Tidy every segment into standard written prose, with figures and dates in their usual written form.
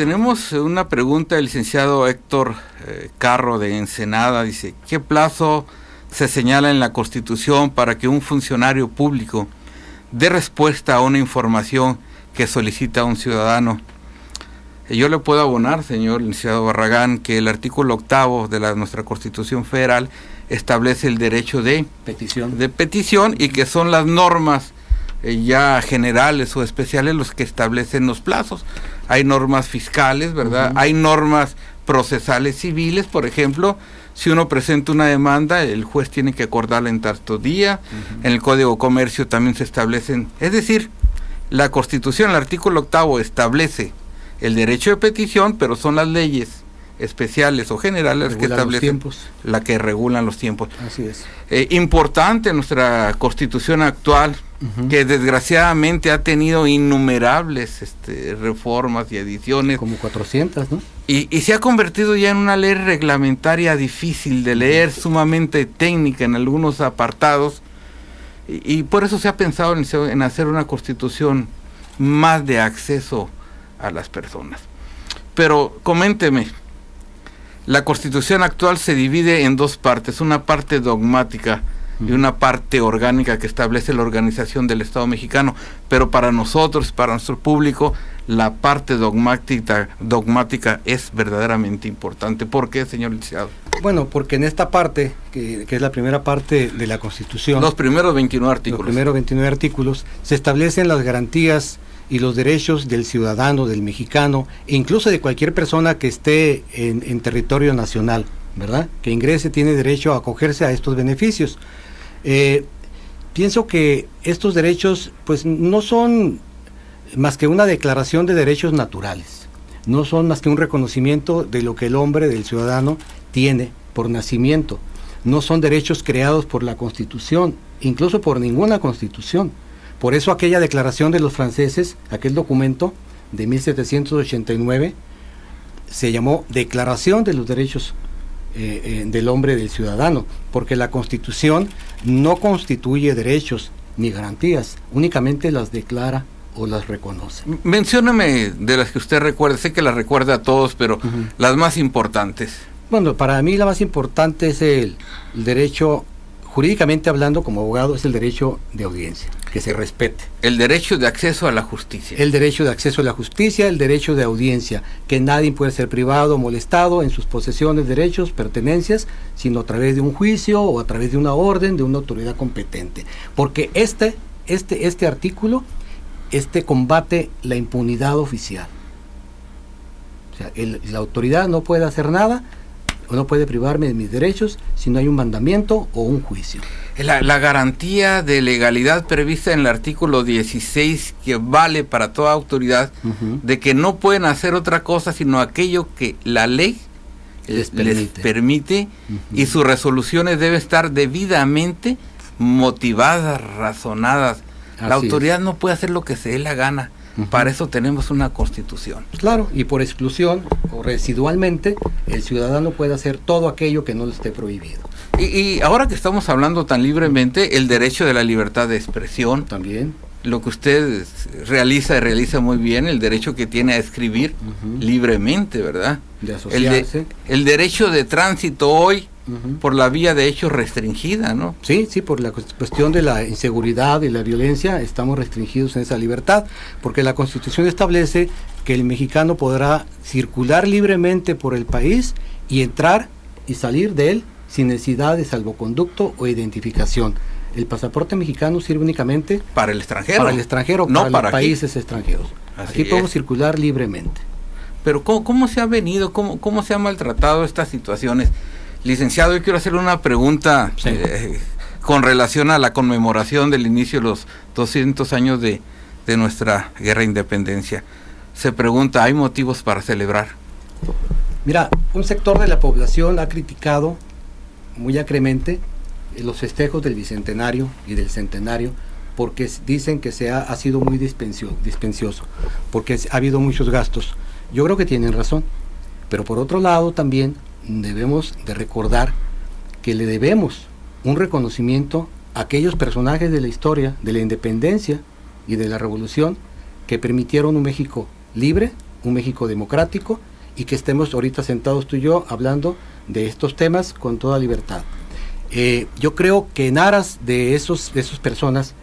tenemos una pregunta del licenciado Héctor Carro de Ensenada. Dice, ¿qué plazo se señala en la Constitución para que un funcionario público dé respuesta a una información que solicita un ciudadano? Yo le puedo abonar, señor licenciado Barragán, que el artículo 8 de nuestra Constitución Federal establece el derecho de petición y que son las normas ya generales o especiales los que establecen los plazos. Hay normas fiscales, ¿verdad? Hay normas procesales civiles, por ejemplo, si uno presenta una demanda, el juez tiene que acordarla en tanto día. En el Código de Comercio también se establecen, es decir, la Constitución, el artículo 8 establece el derecho de petición, pero son las leyes especiales o generales que establecen la que regulan los tiempos. Así es. Importante nuestra Constitución actual, que desgraciadamente ha tenido innumerables reformas y ediciones. Como 400, ¿no? Y se ha convertido ya en una ley reglamentaria difícil de leer, sumamente técnica en algunos apartados, y por eso se ha pensado en hacer una Constitución más de acceso a las personas. Pero coménteme, la Constitución actual se divide en dos partes, una parte dogmática y una parte orgánica que establece la organización del Estado mexicano, pero para nosotros, para nuestro público, la parte dogmática es verdaderamente importante. ¿Por qué, señor licenciado? Bueno, porque en esta parte, que es la primera parte de la Constitución, los primeros 29 artículos. Los primeros 29 artículos, se establecen las garantías y los derechos del ciudadano, del mexicano, e incluso de cualquier persona que esté en territorio nacional, ¿verdad? Que ingrese, tiene derecho a acogerse a estos beneficios. Pienso que estos derechos, pues, no son más que una declaración de derechos naturales, no son más que un reconocimiento de lo que el hombre, del ciudadano, tiene por nacimiento. No son derechos creados por la Constitución, incluso por ninguna Constitución. Por eso aquella declaración de los franceses, aquel documento de 1789, se llamó Declaración de los Derechos del Hombre y del Ciudadano, porque la Constitución no constituye derechos ni garantías, únicamente las declara o las reconoce. Mencióname de las que usted recuerda, sé que las recuerda a todos, pero las más importantes. Bueno, para mí la más importante es el derecho, jurídicamente hablando, como abogado, es el derecho de audiencia, que se respete. El derecho de acceso a la justicia. El derecho de acceso a la justicia, el derecho de audiencia, que nadie puede ser privado o molestado en sus posesiones, derechos, pertenencias, sino a través de un juicio o a través de una orden de una autoridad competente. Porque este artículo combate la impunidad oficial. O sea, la autoridad no puede hacer nada, o no puede privarme de mis derechos si no hay un mandamiento o un juicio. La garantía de legalidad prevista en el artículo 16, que vale para toda autoridad, de que no pueden hacer otra cosa sino aquello que la ley les permite, y sus resoluciones deben estar debidamente motivadas, razonadas. La autoridad no puede hacer lo que se dé la gana. Para eso tenemos una Constitución. Claro, y por exclusión o residualmente, el ciudadano puede hacer todo aquello que no le esté prohibido. Y ahora que estamos hablando tan libremente, el derecho de la libertad de expresión. También. Lo que usted realiza muy bien, el derecho que tiene a escribir libremente, ¿verdad? De asociarse. El derecho de tránsito hoy, por la vía de hecho restringida, ¿no? Sí, por la cuestión de la inseguridad y la violencia estamos restringidos en esa libertad, porque la Constitución establece que el mexicano podrá circular libremente por el país y entrar y salir de él sin necesidad de salvoconducto o identificación. El pasaporte mexicano sirve únicamente para el extranjero. Para el extranjero, no para los aquí. Países extranjeros. Aquí podemos circular libremente. Pero ¿cómo se ha venido, cómo se ha maltratado estas situaciones? Licenciado, yo quiero hacerle una pregunta con relación a la conmemoración del inicio de los 200 años de nuestra guerra de independencia. Se pregunta, ¿hay motivos para celebrar? Mira, un sector de la población ha criticado muy acremente los festejos del bicentenario y del centenario, porque dicen que ha sido muy dispendioso, porque ha habido muchos gastos. Yo creo que tienen razón, pero por otro lado también debemos de recordar que le debemos un reconocimiento a aquellos personajes de la historia, de la independencia y de la revolución, que permitieron un México libre, un México democrático y que estemos ahorita sentados tú y yo hablando de estos temas con toda libertad. Yo creo que en aras de esas personas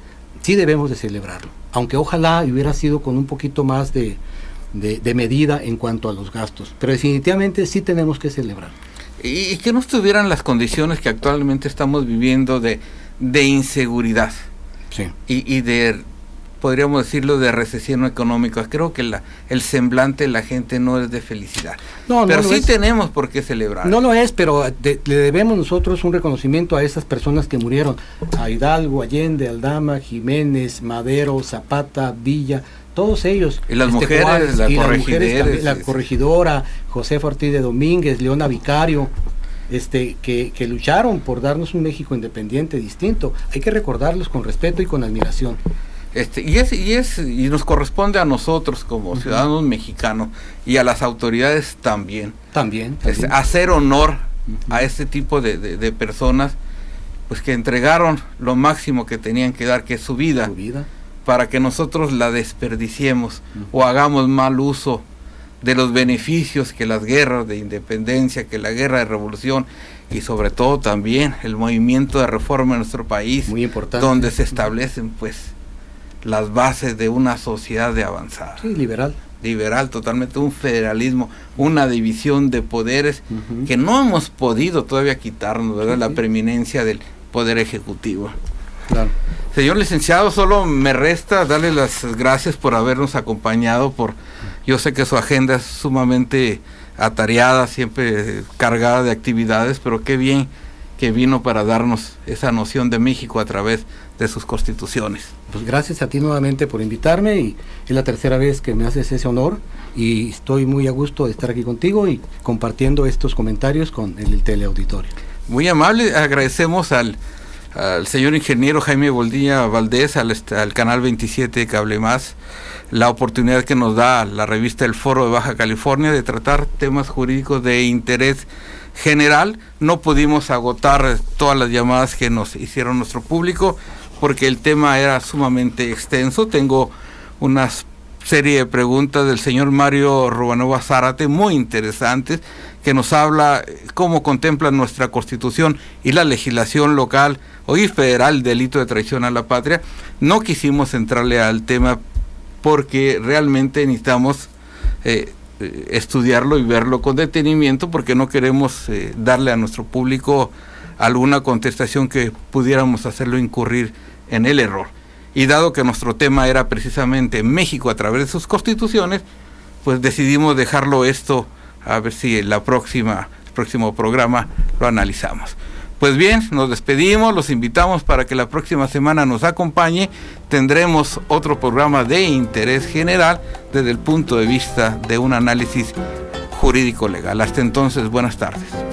sí debemos de celebrarlo, aunque ojalá hubiera sido con un poquito más de medida en cuanto a los gastos, pero definitivamente sí tenemos que celebrar. Y que no estuvieran las condiciones que actualmente estamos viviendo de inseguridad, sí, y de, podríamos decirlo, de recesión económica. Creo que el semblante de la gente no es de felicidad. Pero sí tenemos por qué celebrar. No lo es, pero le debemos nosotros un reconocimiento a esas personas que murieron, a Hidalgo, Allende, Aldama, Jiménez, Madero, Zapata, Villa, todos ellos. Y las mujeres, Juárez, la sí, corregidora, Josefa Ortiz de Domínguez, Leona Vicario, que lucharon por darnos un México independiente, distinto. Hay que recordarlos con respeto y con admiración. Y nos corresponde a nosotros como ciudadanos mexicanos y a las autoridades también. Hacer honor a este tipo de personas, pues que entregaron lo máximo que tenían que dar, que es su vida, para que nosotros la desperdiciemos o hagamos mal uso de los beneficios que las guerras de independencia, que la guerra de revolución y sobre todo también el movimiento de reforma en nuestro país, muy importante, donde se establecen pues las bases de una sociedad de avanzada. Sí, liberal, totalmente, un federalismo, una división de poderes que no hemos podido todavía quitarnos, ¿verdad? Sí, la preeminencia del poder ejecutivo. Claro. Señor licenciado, solo me resta darle las gracias por habernos acompañado, yo sé que su agenda es sumamente atareada, siempre cargada de actividades, pero qué bien que vino para darnos esa noción de México a través de sus constituciones. Pues gracias a ti nuevamente por invitarme, y es la tercera vez que me haces ese honor, y estoy muy a gusto de estar aquí contigo y compartiendo estos comentarios con el teleauditorio. Muy amable, agradecemos al señor ingeniero Jaime Boldía Valdés, al canal 27 de Cable Más, la oportunidad que nos da la revista El Foro de Baja California de tratar temas jurídicos de interés general. No pudimos agotar todas las llamadas que nos hicieron nuestro público porque el tema era sumamente extenso. Tengo una serie de preguntas del señor Mario Rubanova Zárate muy interesantes, que nos habla cómo contempla nuestra Constitución y la legislación local y federal el delito de traición a la patria. No quisimos entrarle al tema porque realmente necesitamos estudiarlo y verlo con detenimiento, porque no queremos darle a nuestro público alguna contestación que pudiéramos hacerlo incurrir en el error. Y dado que nuestro tema era precisamente México a través de sus constituciones, pues decidimos dejarlo esto, a ver si el próximo programa lo analizamos. Pues bien, nos despedimos, los invitamos para que la próxima semana nos acompañe. Tendremos otro programa de interés general desde el punto de vista de un análisis jurídico legal. Hasta entonces, buenas tardes.